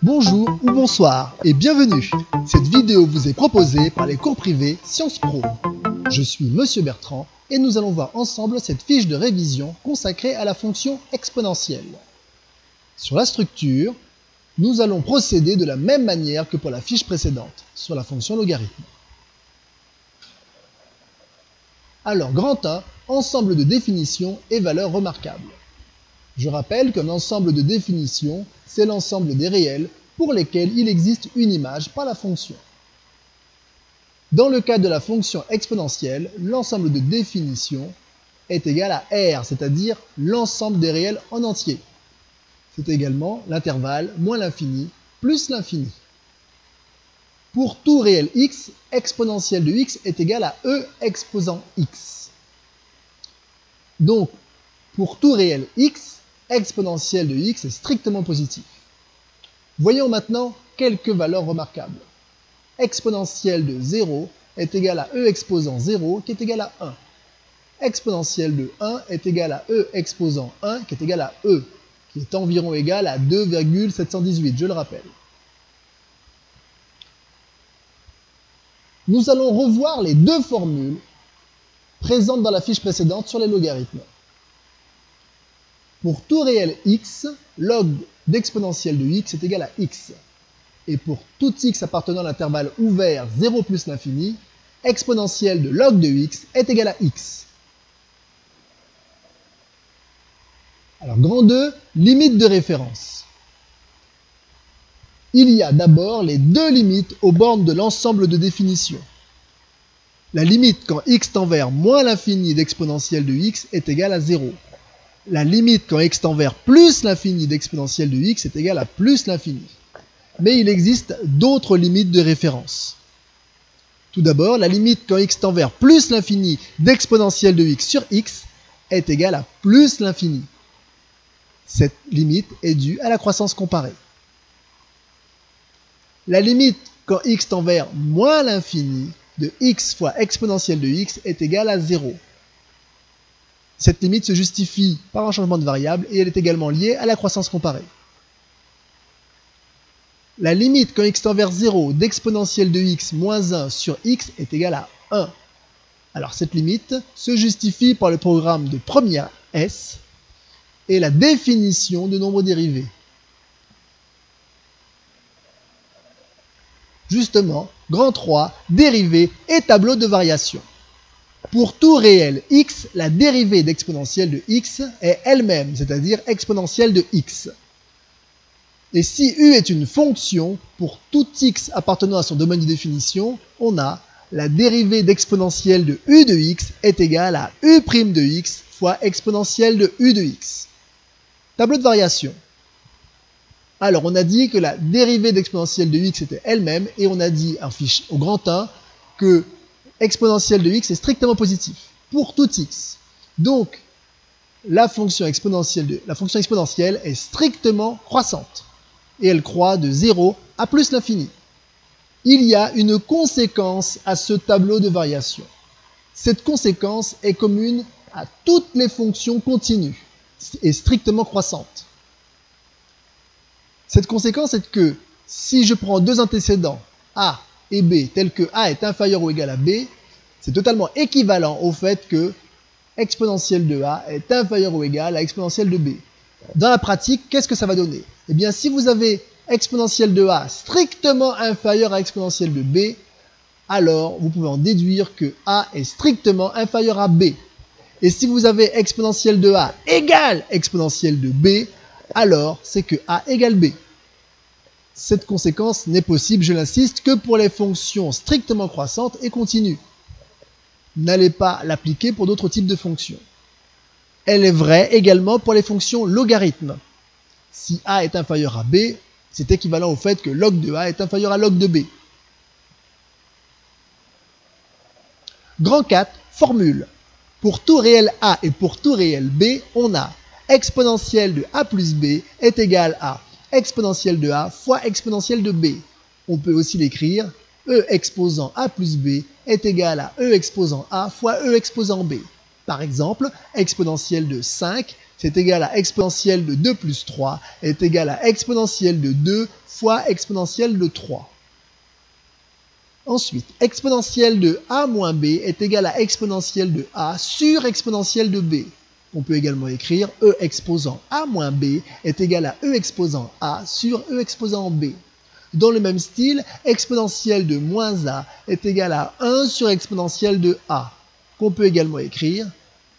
Bonjour ou bonsoir et bienvenue. Cette vidéo vous est proposée par les cours privés Sciences Po. Je suis Monsieur Bertrand et nous allons voir ensemble cette fiche de révision consacrée à la fonction exponentielle. Sur la structure, nous allons procéder de la même manière que pour la fiche précédente, sur la fonction logarithme. Alors, grand A, ensemble de définitions et valeurs remarquables. Je rappelle qu'un ensemble de définitions, c'est l'ensemble des réels pour lesquels il existe une image par la fonction. Dans le cas de la fonction exponentielle, l'ensemble de définitions est égal à R, c'est-à-dire l'ensemble des réels en entier. C'est également l'intervalle moins l'infini plus l'infini. Pour tout réel x, exponentielle de x est égal à e exposant x. Donc, pour tout réel x, exponentielle de x est strictement positif. Voyons maintenant quelques valeurs remarquables. Exponentielle de 0 est égale à e exposant 0 qui est égal à 1. Exponentielle de 1 est égale à e exposant 1 qui est égal à e, qui est environ égal à 2,718, je le rappelle. Nous allons revoir les deux formules présentes dans la fiche précédente sur les logarithmes. Pour tout réel x, log d'exponentielle de x est égal à x. Et pour tout x appartenant à l'intervalle ouvert 0 plus l'infini, exponentielle de log de x est égal à x. Alors, grand 2, limite de référence. Il y a d'abord les deux limites aux bornes de l'ensemble de définition. La limite quand x tend vers moins l'infini d'exponentielle de x est égale à 0. La limite quand x tend vers plus l'infini d'exponentielle de x est égale à plus l'infini. Mais il existe d'autres limites de référence. Tout d'abord, la limite quand x tend vers plus l'infini d'exponentielle de x sur x est égale à plus l'infini. Cette limite est due à la croissance comparée. La limite quand x tend vers moins l'infini de x fois exponentielle de x est égale à 0. Cette limite se justifie par un changement de variable et elle est également liée à la croissance comparée. La limite quand x tend vers 0 d'exponentielle de x moins 1 sur x est égale à 1. Alors cette limite se justifie par le programme de première S et la définition de nombres dérivés. Justement, grand 3, dérivés et tableau de variation. Pour tout réel x, la dérivée d'exponentielle de x est elle-même, c'est-à-dire exponentielle de x. Et si u est une fonction, pour tout x appartenant à son domaine de définition, on a la dérivée d'exponentielle de u de x est égale à u' de x fois exponentielle de u de x. Tableau de variation. Alors, on a dit que la dérivée d'exponentielle de x était elle-même, et on a dit au grand 1 que exponentielle de x est strictement positif pour tout x. Donc, la fonction exponentielle est strictement croissante, et elle croît de 0 à plus l'infini. Il y a une conséquence à ce tableau de variation. Cette conséquence est commune à toutes les fonctions continues et strictement croissantes. Cette conséquence est que si je prends deux antécédents, a et b, tels que a est inférieur ou égal à b, c'est totalement équivalent au fait que exponentielle de a est inférieur ou égal à exponentielle de b. Dans la pratique, qu'est-ce que ça va donner? Eh bien, si vous avez exponentielle de a strictement inférieur à exponentielle de b, alors vous pouvez en déduire que a est strictement inférieur à b. Et si vous avez exponentielle de a égale exponentielle de b, alors c'est que a égale b. Cette conséquence n'est possible, je l'insiste, que pour les fonctions strictement croissantes et continues. N'allez pas l'appliquer pour d'autres types de fonctions. Elle est vraie également pour les fonctions logarithmes. Si a est inférieur à b, c'est équivalent au fait que log de a est inférieur à log de b. Grand 4, formule. Pour tout réel a et pour tout réel b, on a exponentielle de a plus b est égale à exponentielle de a fois exponentielle de b. On peut aussi l'écrire e exposant a plus b est égal à e exposant a fois e exposant b. Par exemple, exponentielle de 5 c'est égal à exponentielle de 2 plus 3 est égal à exponentielle de 2 fois exponentielle de 3. Ensuite, exponentielle de a moins b est égal à exponentielle de a sur exponentielle de b. On peut également écrire e exposant a moins b est égal à e exposant a sur e exposant b. Dans le même style, exponentielle de moins a est égal à 1 sur exponentielle de a, qu'on peut également écrire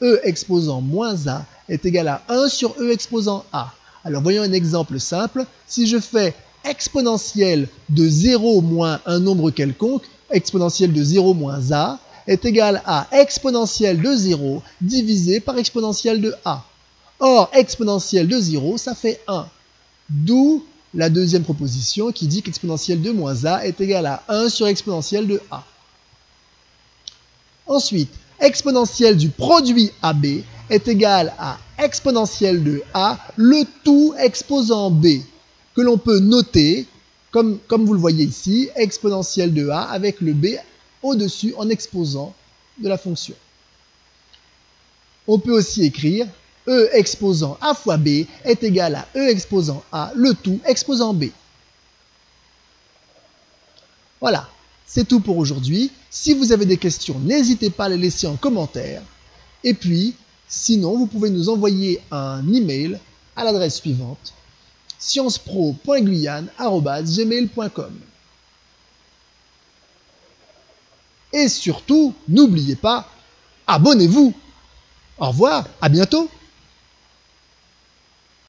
e exposant moins a est égal à 1 sur e exposant a. Alors voyons un exemple simple. Si je fais exponentielle de 0 moins un nombre quelconque, exponentielle de 0 moins a, est égal à exponentielle de 0 divisé par exponentielle de a. Or, exponentielle de 0, ça fait 1. D'où la deuxième proposition qui dit qu'exponentielle de moins a est égal à 1 sur exponentielle de a. Ensuite, exponentielle du produit AB est égal à exponentielle de a, le tout exposant b, que l'on peut noter, comme vous le voyez ici, exponentielle de a avec le b au-dessus en exposant de la fonction. On peut aussi écrire e exposant a fois b est égal à e exposant a, le tout exposant b. Voilà, c'est tout pour aujourd'hui. Si vous avez des questions, n'hésitez pas à les laisser en commentaire. Et puis, sinon, vous pouvez nous envoyer un email à l'adresse suivante: sciencespro.guyane@gmail.com. Et surtout, n'oubliez pas, abonnez-vous. Au revoir, à bientôt.